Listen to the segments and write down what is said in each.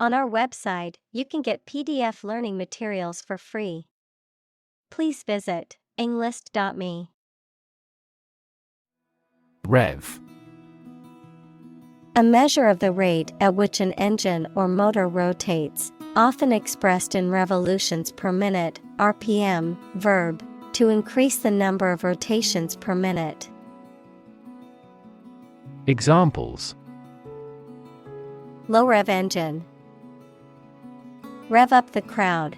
On our website, you can get PDF learning materials for free. Please visit englist.me. Rev. A measure of the rate at which an engine or motor rotates, often expressed in revolutions per minute, RPM, verb, to increase the number of rotations per minute. Examples: Low rev engine. Rev up the crowd.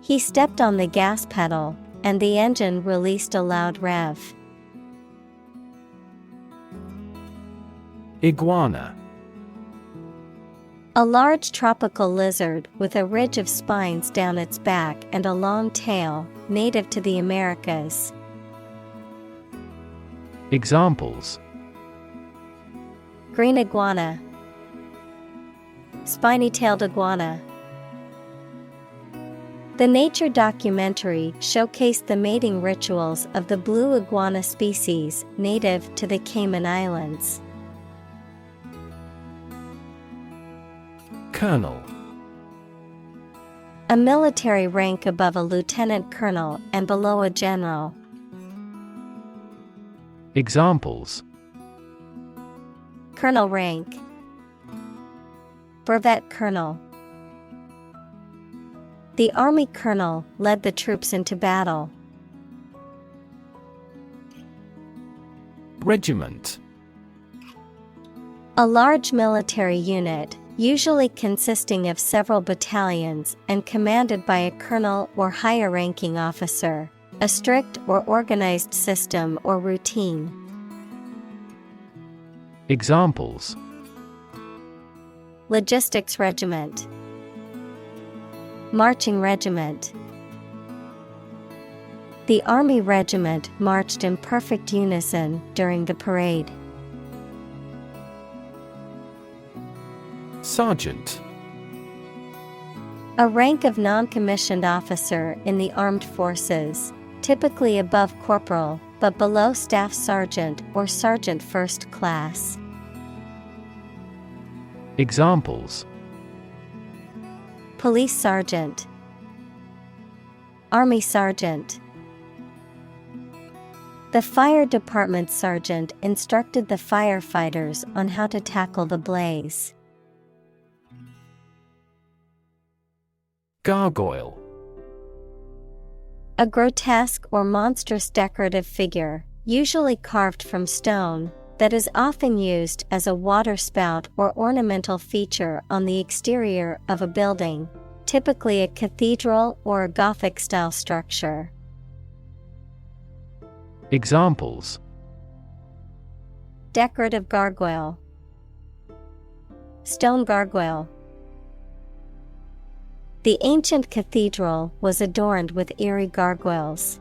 He stepped on the gas pedal, and the engine released a loud rev. Iguana. A large tropical lizard with a ridge of spines down its back and a long tail, native to the Americas. Examples: Green iguana. Spiny-tailed iguana. The nature documentary showcased the mating rituals of the blue iguana species native to the Cayman Islands. Colonel. A military rank above a lieutenant colonel and below a general. Examples: Colonel rank. Brevet colonel. The army colonel led the troops into battle. Regiment. A large military unit, usually consisting of several battalions and commanded by a colonel or higher-ranking officer, a strict or organized system or routine. Examples: Logistics regiment. Marching regiment. The army regiment marched in perfect unison during the parade. Sergeant. A rank of non-commissioned officer in the armed forces, typically above corporal, but below staff sergeant or sergeant first class. Examples: Police sergeant. Army sergeant. The fire department sergeant instructed the firefighters on how to tackle the blaze. Gargoyle. A grotesque or monstrous decorative figure, usually carved from stone, that is often used as a waterspout or ornamental feature on the exterior of a building, typically a cathedral or a Gothic-style structure. Examples: Decorative gargoyle. Stone gargoyle. The ancient cathedral was adorned with eerie gargoyles.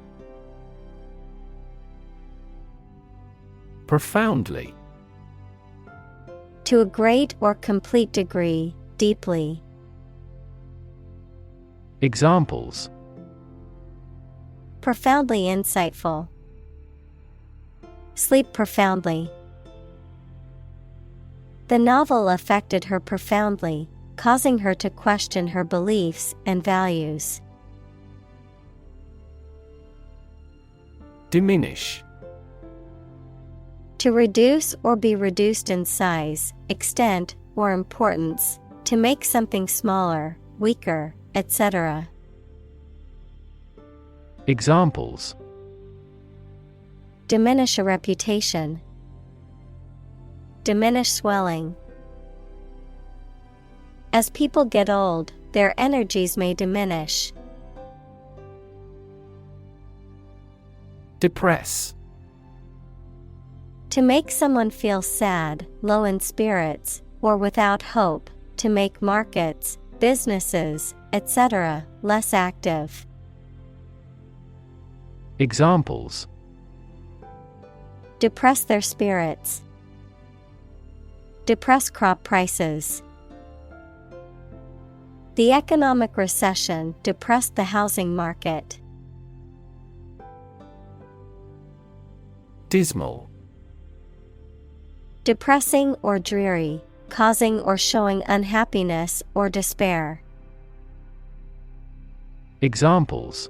Profoundly. To a great or complete degree, deeply. Examples: Profoundly insightful. Sleep profoundly. The novel affected her profoundly, causing her to question her beliefs and values. Diminish. To reduce or be reduced in size, extent, or importance, to make something smaller, weaker, etc. Examples: Diminish a reputation. Diminish swelling. As people get old, their energies may diminish. Depress. To make someone feel sad, low in spirits, or without hope, to make markets, businesses, etc., less active. Examples: Depress their spirits. Depress crop prices. The economic recession depressed the housing market. Dismal. Depressing or dreary, causing or showing unhappiness or despair. Examples: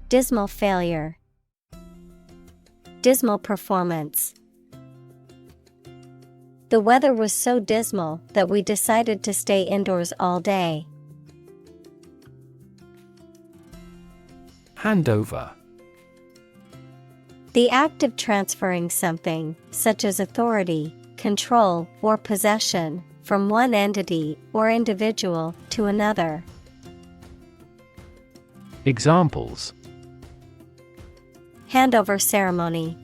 Dismal failure. Dismal performance. The weather was so dismal that we decided to stay indoors all day. Handover. The act of transferring something, such as authority, control, or possession, from one entity or individual to another. Examples: Handover ceremony.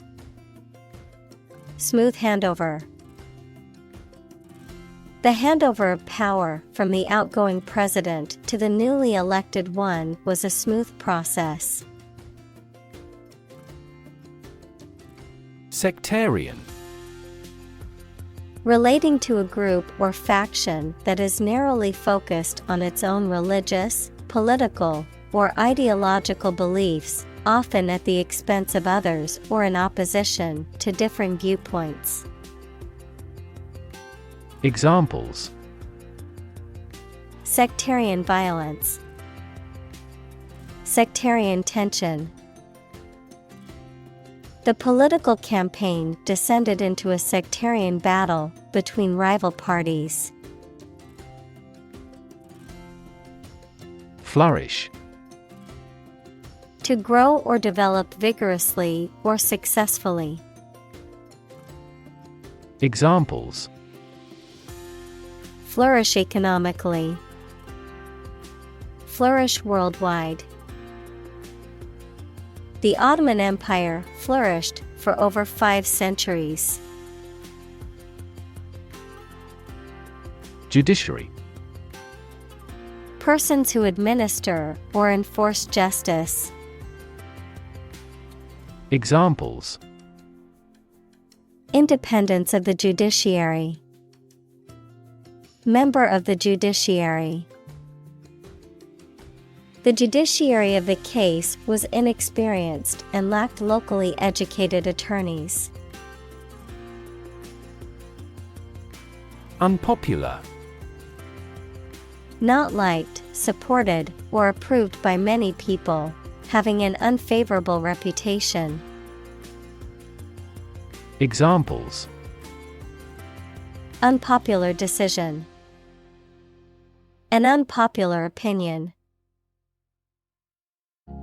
Smooth handover. The handover of power from the outgoing president to the newly elected one was a smooth process. Sectarian. Relating to a group or faction that is narrowly focused on its own religious, political, or ideological beliefs, often at the expense of others or in opposition to differing viewpoints. Examples: Sectarian violence. Sectarian tension. The political campaign descended into a sectarian battle between rival parties. Flourish. To grow or develop vigorously or successfully. Examples: Flourish economically. Flourish worldwide. The Ottoman Empire flourished for over 5 centuries. Judiciary. Persons who administer or enforce justice. Examples: Independence of the judiciary. Member of the judiciary. The judiciary of the case was inexperienced and lacked locally educated attorneys. Unpopular. Not liked, supported, or approved by many people, having an unfavorable reputation. Examples: Unpopular decision. An unpopular opinion.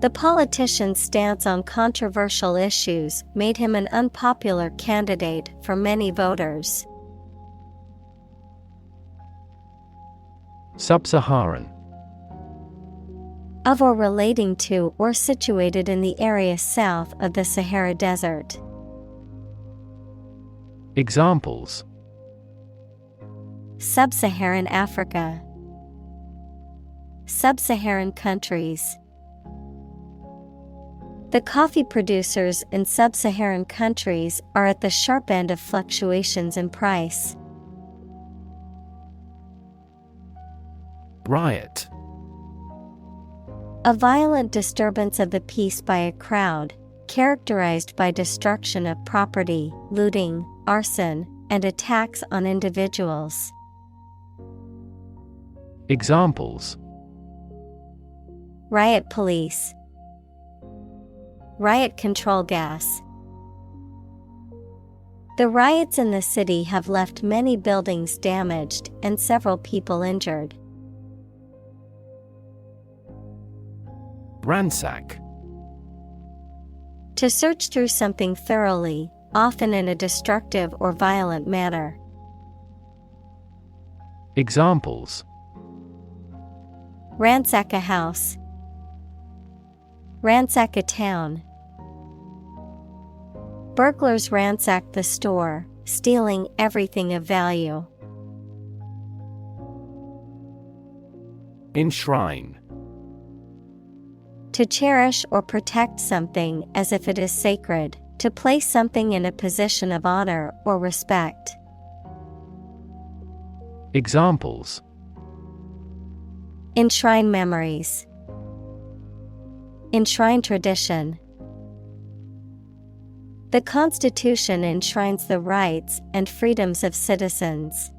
The politician's stance on controversial issues made him an unpopular candidate for many voters. Sub-Saharan. Of or relating to or situated in the area south of the Sahara Desert. Examples: Sub-Saharan Africa. Sub-Saharan countries. The coffee producers in sub-Saharan countries are at the sharp end of fluctuations in price. Riot. A violent disturbance of the peace by a crowd, characterized by destruction of property, looting, arson, and attacks on individuals. Examples: Riot police. Riot control gas. The riots in the city have left many buildings damaged and several people injured. Ransack. To search through something thoroughly, often in a destructive or violent manner. Examples: Ransack a house. Ransack a town. Burglars ransacked the store, stealing everything of value. Enshrine. To cherish or protect something as if it is sacred, to place something in a position of honor or respect. Examples: Enshrine memories. Enshrine tradition. The Constitution enshrines the rights and freedoms of citizens.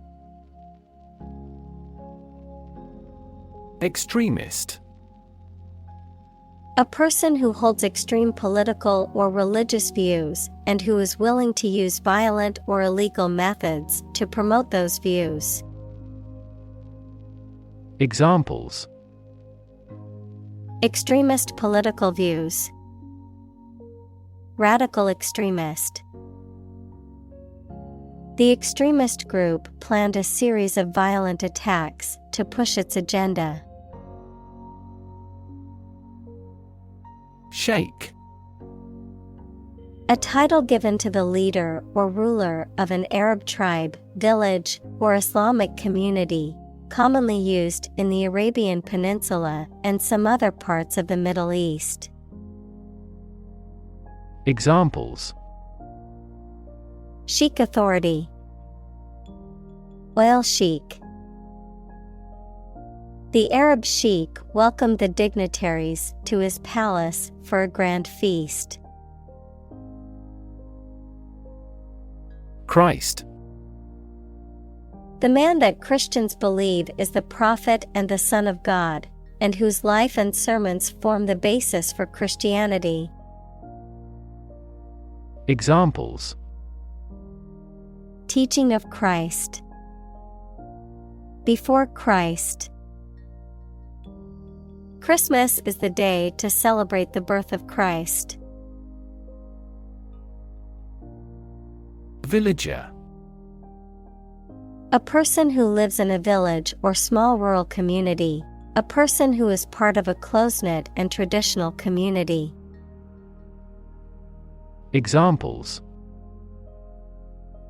Extremist. A person who holds extreme political or religious views and who is willing to use violent or illegal methods to promote those views. Examples: extremist political views, radical extremist. The extremist group planned a series of violent attacks to push its agenda. Sheikh. A title given to the leader or ruler of an Arab tribe, village, or Islamic community, commonly used in the Arabian Peninsula and some other parts of the Middle East. Examples: Sheikh authority, oil sheik. The Arab sheik welcomed the dignitaries to his palace for a grand feast. Christ. The man that Christians believe is the prophet and the Son of God, and whose life and sermons form the basis for Christianity. Examples: teaching of Christ, before Christ. Christmas is the day to celebrate the birth of Christ. Villager. A person who lives in a village or small rural community, a person who is part of a close-knit and traditional community. Examples: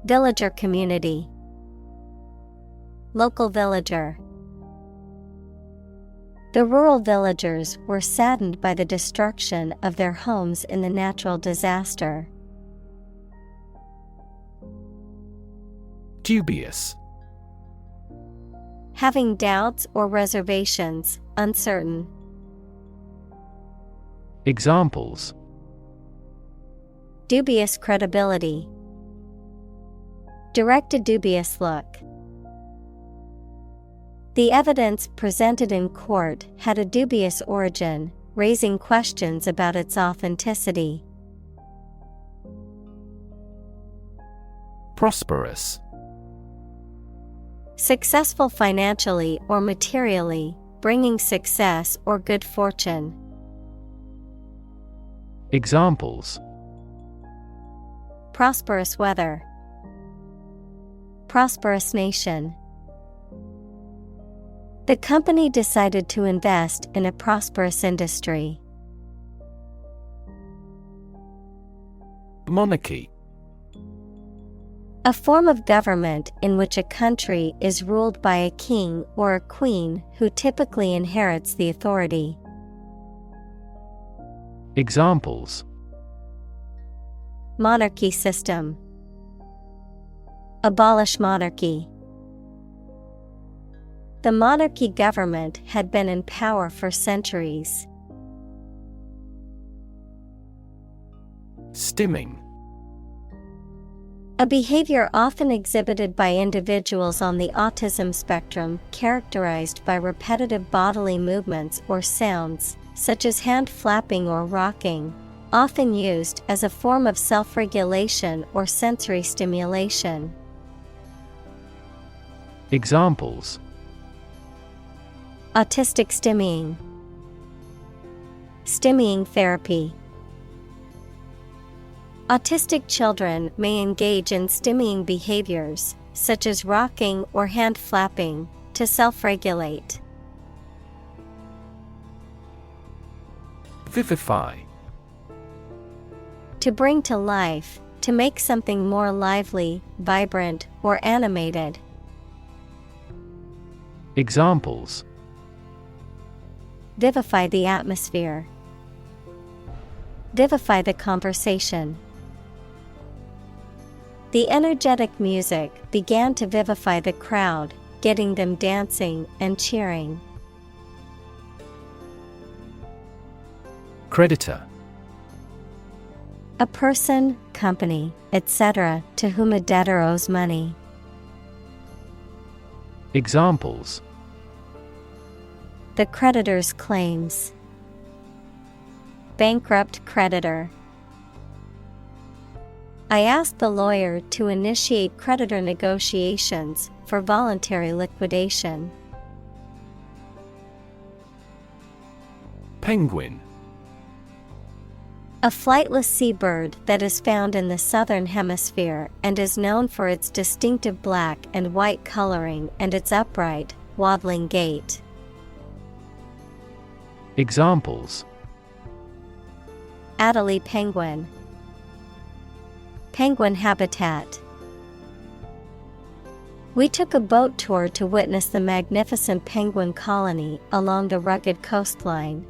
villager community, local villager. The rural villagers were saddened by the destruction of their homes in the natural disaster. Dubious. Having doubts or reservations, uncertain. Examples: dubious credibility, direct a dubious look. The evidence presented in court had a dubious origin, raising questions about its authenticity. Prosperous. Successful financially or materially, bringing success or good fortune. Examples: prosperous weather, prosperous nation. The company decided to invest in a prosperous industry. Monarchy. A form of government in which a country is ruled by a king or a queen who typically inherits the authority. Examples: monarchy system, abolish monarchy. The monarchy government had been in power for centuries. Stimming. A behavior often exhibited by individuals on the autism spectrum characterized by repetitive bodily movements or sounds, such as hand flapping or rocking, often used as a form of self-regulation or sensory stimulation. Examples: autistic stimming, stimming therapy. Autistic children may engage in stimming behaviors, such as rocking or hand flapping, to self-regulate. Vivify. To bring to life, to make something more lively, vibrant, or animated. Examples: vivify the atmosphere, vivify the conversation. The energetic music began to vivify the crowd, getting them dancing and cheering. Creditor. A person, company, etc., to whom a debtor owes money. Examples: The creditor's claims. Bankrupt creditor. I asked the lawyer to initiate creditor negotiations for voluntary liquidation. Penguin. A flightless seabird that is found in the southern hemisphere and is known for its distinctive black and white coloring and its upright, waddling gait. Examples: Adelie penguin. Penguin habitat. We took a boat tour to witness the magnificent penguin colony along the rugged coastline.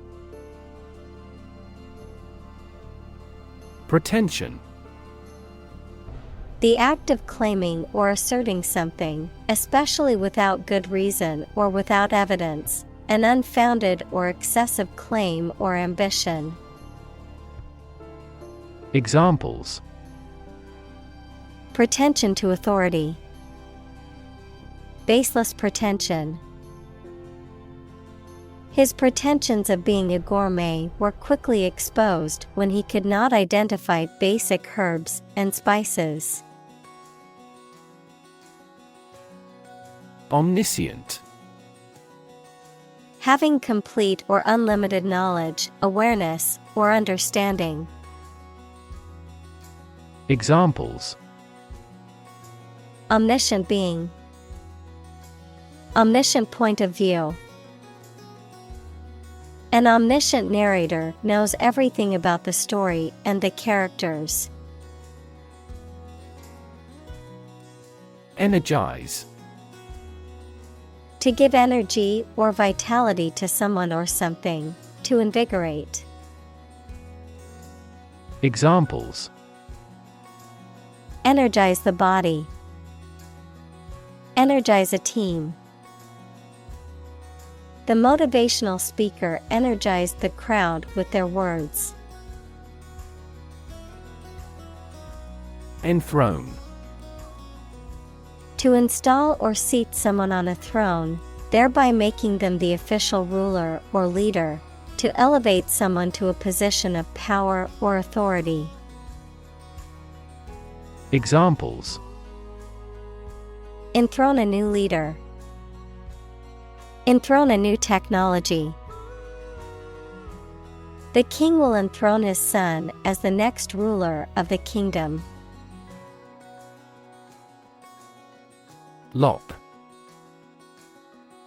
Pretension. The act of claiming or asserting something, especially without good reason or without evidence, an unfounded or excessive claim or ambition. Examples: Pretension to authority. Baseless pretension. His pretensions of being a gourmet were quickly exposed when he could not identify basic herbs and spices. Omniscient. Having complete or unlimited knowledge, awareness, or understanding. Examples: Omniscient being. Omniscient point of view. An omniscient narrator knows everything about the story and the characters. Energize. To give energy or vitality to someone or something, to invigorate. Examples: Energize the body. Energize a team. The motivational speaker energized the crowd with their words. Enthrone. To install or seat someone on a throne, thereby making them the official ruler or leader, to elevate someone to a position of power or authority. Examples: Enthrone a new leader. Enthrone a new technology. The king will enthrone his son as the next ruler of the kingdom. Lop.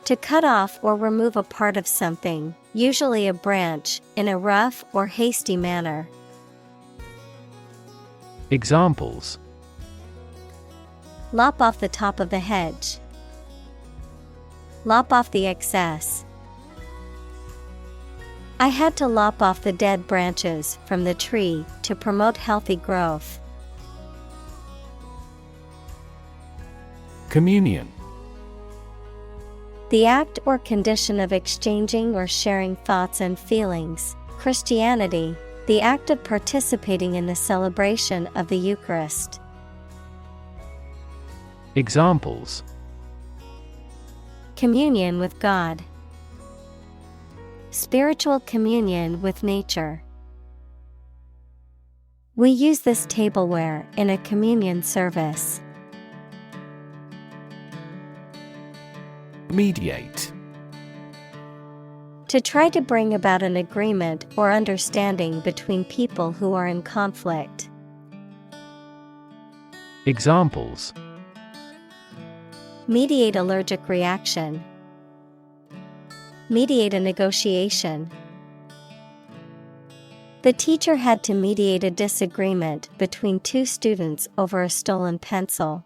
To cut off or remove a part of something, usually a branch, in a rough or hasty manner. Examples: Lop off the top of the hedge. Lop off the excess. I had to lop off the dead branches from the tree to promote healthy growth. Communion. The act or condition of exchanging or sharing thoughts and feelings. Christianity, the act of participating in the celebration of the Eucharist. Examples: Communion with God. Spiritual communion with nature. We use this tableware in a communion service. Mediate. To try to bring about an agreement or understanding between people who are in conflict. Examples: Mediate allergic reaction. Mediate a negotiation. The teacher had to mediate a disagreement between two students over a stolen pencil.